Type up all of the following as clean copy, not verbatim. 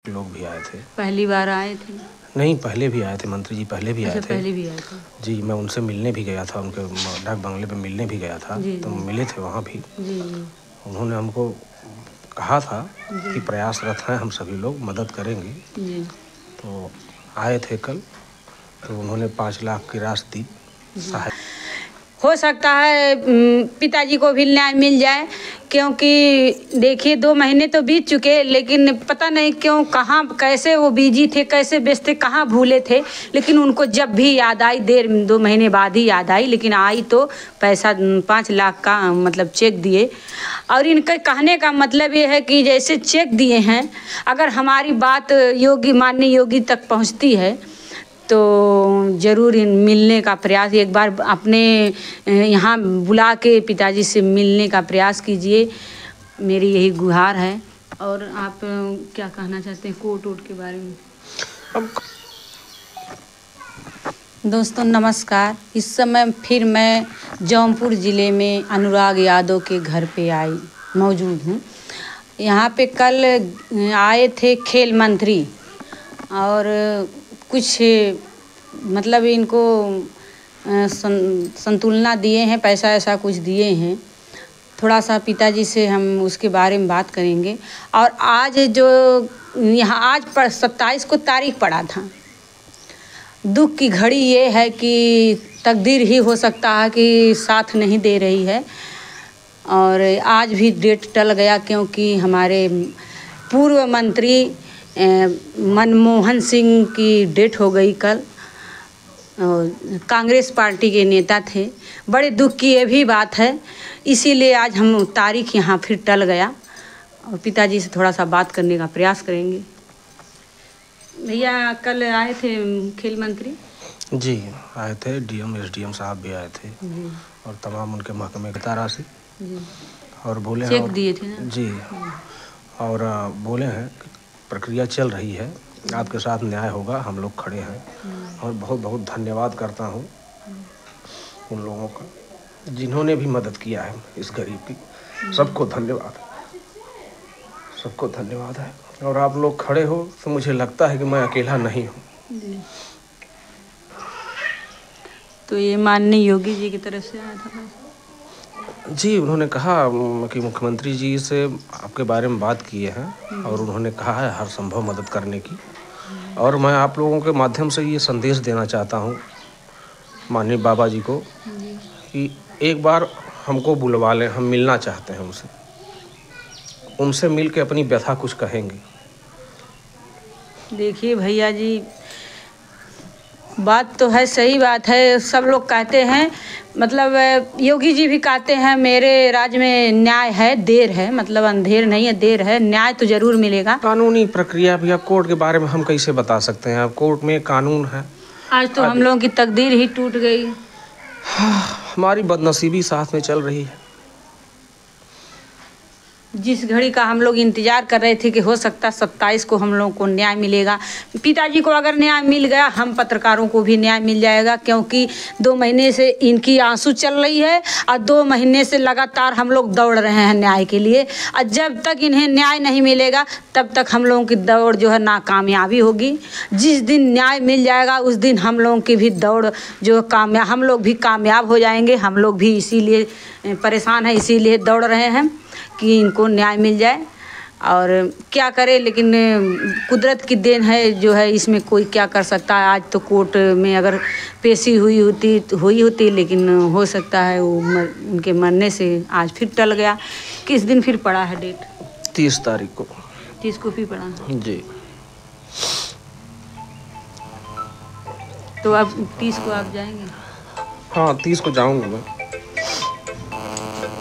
लोग भी आए थे। पहली बार आए थे? नहीं, पहले भी आए थे, मंत्री जी पहले भी आए थे। पहले भी आए थे जी। मैं उनसे मिलने भी गया था, उनके डाक बंगले पे मिलने भी गया था। तो मिले थे वहाँ भी। जी। उन्होंने हमको कहा था कि प्रयासरत हैं, हम सभी लोग मदद करेंगे। जी। तो आए थे कल, तो उन्होंने 5 लाख की राशि दी। हो सकता है पिताजी को भी न्याय मिल जाए, क्योंकि देखिए 2 महीने तो बीत चुके, लेकिन पता नहीं क्यों कहाँ कैसे वो बिजी थे, कैसे व्यस्त थे, कहाँ भूले थे। लेकिन उनको जब भी याद आई, 2 महीने बाद ही याद आई, लेकिन आई तो पैसा 5 लाख का मतलब चेक दिए। और इनके कहने का मतलब ये है कि जैसे चेक दिए हैं, अगर हमारी बात माननीय योगी तक पहुँचती है तो ज़रूर मिलने का प्रयास, एक बार अपने यहाँ बुला के पिताजी से मिलने का प्रयास कीजिए, मेरी यही गुहार है। और आप क्या कहना चाहते हैं कोर्ट वोट के बारे में? दोस्तों नमस्कार। इस समय फिर मैं जौनपुर ज़िले में अनुराग यादव के घर पे मौजूद हूँ। यहाँ पे कल आए थे खेल मंत्री, और कुछ मतलब इनको संतुलना दिए हैं, पैसा ऐसा कुछ दिए हैं। थोड़ा सा पिताजी से हम उसके बारे में बात करेंगे। और आज जो यहाँ आज 27 को तारीख पड़ा था, दुख की घड़ी ये है कि तकदीर ही हो सकता है कि साथ नहीं दे रही है। और आज भी डेट टल गया, क्योंकि हमारे पूर्व मंत्री मनमोहन सिंह की डेट हो गई कल। कांग्रेस पार्टी के नेता थे। बड़े दुख की ये भी बात है, इसीलिए आज हम तारीख यहाँ फिर टल गया, और पिताजी से थोड़ा सा बात करने का प्रयास करेंगे। भैया कल आए थे खेल मंत्री? जी आए थे, डीएम एसडीएम साहब भी आए थे, और तमाम उनके महकमे की राशि और बोले चेक दिए थे ना? जी। और बोले हैं प्रक्रिया चल रही है, आपके साथ न्याय होगा, हम लोग खड़े हैं। और बहुत बहुत धन्यवाद करता हूँ उन लोगों का जिन्होंने भी मदद किया है इस गरीब की। सबको धन्यवाद, सबको धन्यवाद है। और आप लोग खड़े हो तो मुझे लगता है कि मैं अकेला नहीं हूँ। तो ये माननीय योगी जी की तरफ से आया था? जी, उन्होंने कहा कि मुख्यमंत्री जी से आपके बारे में बात किए हैं, और उन्होंने कहा है हर संभव मदद करने की। और मैं आप लोगों के माध्यम से ये संदेश देना चाहता हूँ माननीय बाबा जी को कि एक बार हमको बुलवा लें, हम मिलना चाहते हैं उनसे मिल के अपनी व्यथा कुछ कहेंगे। देखिए भैया जी, बात तो है, सही बात है। सब लोग कहते हैं, मतलब योगी जी भी कहते हैं मेरे राज्य में न्याय है, देर है, मतलब अंधेर नहीं है, देर है, न्याय तो जरूर मिलेगा। कानूनी प्रक्रिया भी, अब कोर्ट के बारे में हम कैसे बता सकते हैं? अब कोर्ट में कानून है। आज तो हम लोगों की तकदीर ही टूट गई। हमारी बदनसीबी साथ में चल रही है। जिस घड़ी का हम लोग इंतजार कर रहे थे कि हो सकता 27 को हम लोगों को न्याय मिलेगा। पिताजी को अगर न्याय मिल गया, हम पत्रकारों को भी न्याय मिल जाएगा, क्योंकि 2 महीने से इनकी आंसू चल रही है, और 2 महीने से लगातार हम लोग दौड़ रहे हैं न्याय के लिए। और जब तक इन्हें न्याय नहीं मिलेगा, तब तक हम लोगों की दौड़ जो है नाकामयाबी होगी। जिस दिन न्याय मिल जाएगा, उस दिन हम लोगों की भी दौड़ जो हम लोग भी कामयाब हो जाएंगे। हम लोग भी इसीलिए परेशान हैं, इसीलिए दौड़ रहे हैं कि इनको न्याय मिल जाए। और क्या करे, लेकिन कुदरत की देन है जो है, इसमें कोई क्या कर सकता है। आज तो कोर्ट में अगर पेशी हुई होती, लेकिन हो सकता है वो उनके मरने से आज फिर टल गया। किस दिन फिर पड़ा है डेट? 30 तारीख को। 30 को फिर पड़ा जी। तो अब 30 को आप जाएंगे? हाँ, 30 को जाऊँगा मैं,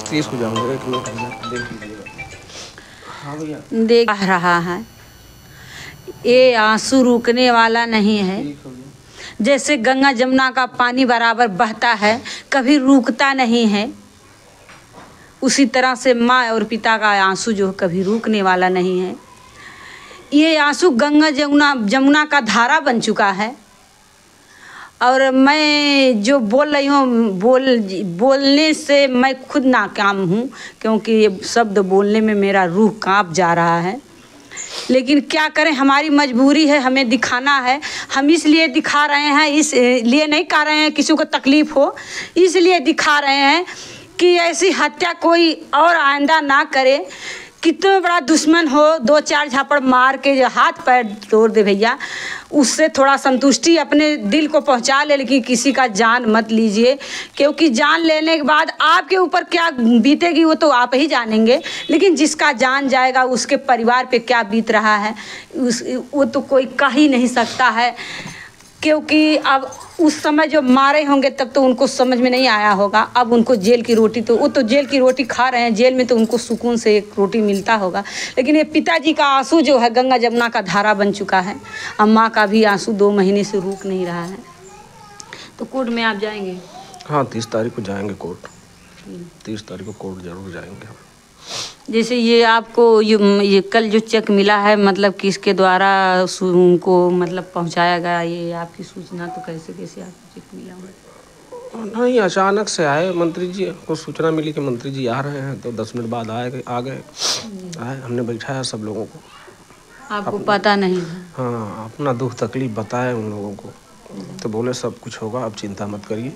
30 को जाऊँगा। एक मिनट देख लीजिएगा। हाँ भैया, देख रहा है, ये आंसू रुकने वाला नहीं है। जैसे गंगा जमुना का पानी बराबर बहता है, कभी रुकता नहीं है, उसी तरह से माँ और पिता का आंसू जो कभी रुकने वाला नहीं है। ये आंसू गंगा जमुना का धारा बन चुका है। और मैं जो बोल रही हूँ, बोलने से मैं खुद नाकाम हूँ, क्योंकि ये शब्द बोलने में मेरा रूह कांप जा रहा है। लेकिन क्या करें, हमारी मजबूरी है, हमें दिखाना है। हम इसलिए दिखा रहे हैं, इसलिए नहीं कह रहे हैं किसी को तकलीफ़ हो, इसलिए दिखा रहे हैं कि ऐसी हत्या कोई और आइंदा ना करे। कितना बड़ा दुश्मन हो, 2-4 झापड़ मार के जो हाथ पैर तोड़ दे भैया, उससे थोड़ा संतुष्टि अपने दिल को पहुंचा ले, लेकिन किसी का जान मत लीजिए, क्योंकि जान लेने के बाद आपके ऊपर क्या बीतेगी वो तो आप ही जानेंगे, लेकिन जिसका जान जाएगा उसके परिवार पे क्या बीत रहा है वो तो कोई कह ही नहीं सकता है। क्योंकि अब उस समय जो मारे होंगे तब तो उनको समझ में नहीं आया होगा, अब उनको जेल की रोटी, तो वो तो जेल की रोटी खा रहे हैं, जेल में तो उनको सुकून से एक रोटी मिलता होगा। लेकिन ये पिताजी का आंसू जो है गंगा जमुना का धारा बन चुका है। अम्मा का भी आंसू 2 महीने से रुक नहीं रहा है। तो कोर्ट में आप जाएंगे? हाँ, 30 तारीख को जाएंगे कोर्ट। 30 तारीख को कोर्ट जरूर जाएंगे हम। जैसे ये आपको ये कल जो चेक मिला है, मतलब किसके द्वारा उनको मतलब पहुंचाया गया, ये आपकी सूचना तो कैसे आपको चेक मिला? नहीं, अचानक से आए मंत्री जी को सूचना मिली कि मंत्री जी आ रहे हैं, तो 10 मिनट बाद आ गए। हमने बैठाया सब लोगों को। आपको पता नहीं? हाँ, अपना दुख तकलीफ बताया उन लोगों को, तो बोले सब कुछ होगा, अब चिंता मत करिए।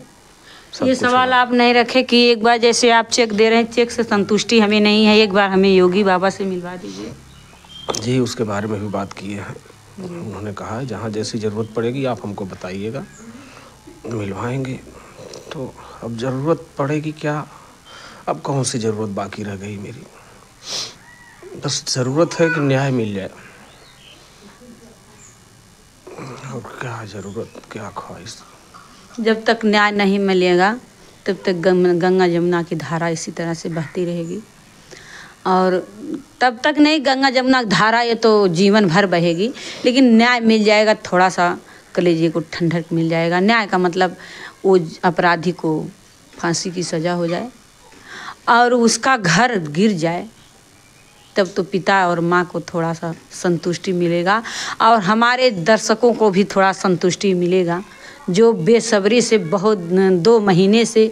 ये सवाल आप नहीं रखे कि एक बार जैसे आप चेक दे रहे हैं, चेक से संतुष्टि हमें नहीं है, एक बार हमें योगी बाबा से मिलवा दीजिए? जी, उसके बारे में भी बात किए हैं। उन्होंने कहा है जहाँ जैसी ज़रूरत पड़ेगी आप हमको बताइएगा, मिलवाएंगे। तो अब ज़रूरत पड़ेगी क्या, अब कौन सी ज़रूरत बाकी रह गई मेरी? बस ज़रूरत है कि न्याय मिल जाए, और क्या ज़रूरत, क्या ख्वाहिश। जब तक न्याय नहीं मिलेगा तब तक गंगा जमुना की धारा इसी तरह से बहती रहेगी, और तब तक नहीं, गंगा जमुना की धारा ये तो जीवन भर बहेगी। लेकिन न्याय मिल जाएगा, थोड़ा सा कलेजे को ठंडक मिल जाएगा। न्याय का मतलब वो अपराधी को फांसी की सज़ा हो जाए और उसका घर गिर जाए, तब तो पिता और माँ को थोड़ा सा संतुष्टि मिलेगा, और हमारे दर्शकों को भी थोड़ा संतुष्टि मिलेगा, जो बेसब्री से बहुत 2 महीने से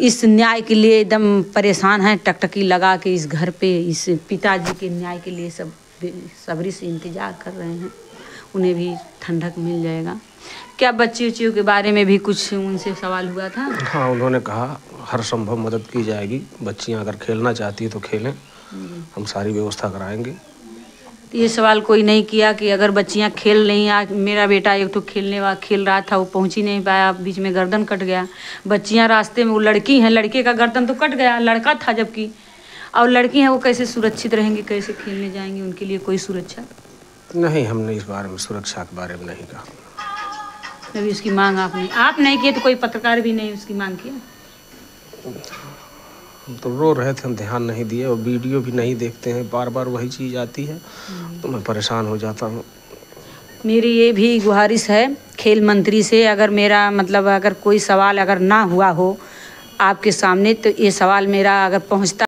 इस न्याय के लिए एकदम परेशान हैं, टकटकी लगा के इस घर पे इस पिताजी के न्याय के लिए सब बेसब्री से इंतज़ार कर रहे हैं। उन्हें भी ठंडक मिल जाएगा। क्या बच्चियों के बारे में भी कुछ उनसे सवाल हुआ था? हाँ, उन्होंने कहा हर संभव मदद की जाएगी, बच्चियाँ अगर खेलना चाहती है तो खेलें, हम सारी व्यवस्था कराएंगे। ये सवाल कोई नहीं किया कि अगर बच्चियां खेल नहीं, आज मेरा बेटा एक तो खेल रहा था, वो पहुंच ही नहीं पाया, बीच में गर्दन कट गया। बच्चियां रास्ते में, वो लड़की हैं, लड़के का गर्दन तो कट गया, लड़का था जबकि, और लड़की हैं, वो कैसे सुरक्षित रहेंगी, कैसे खेलने जाएंगी? उनके लिए कोई सुरक्षा नहीं, हमने इस बारे में सुरक्षा के बारे में नहीं कहा। अभी उसकी मांग आप नहीं किए तो कोई पत्रकार भी नहीं उसकी मांग किया? तो रो रहे थे, हम ध्यान नहीं दिए, और वीडियो भी नहीं देखते हैं, बार बार वही चीज़ आती है तो मैं परेशान हो जाता हूँ। मेरी ये भी गुहारिश है खेल मंत्री से, अगर मेरा मतलब अगर कोई सवाल अगर ना हुआ हो आपके सामने, तो ये सवाल मेरा अगर पहुँचता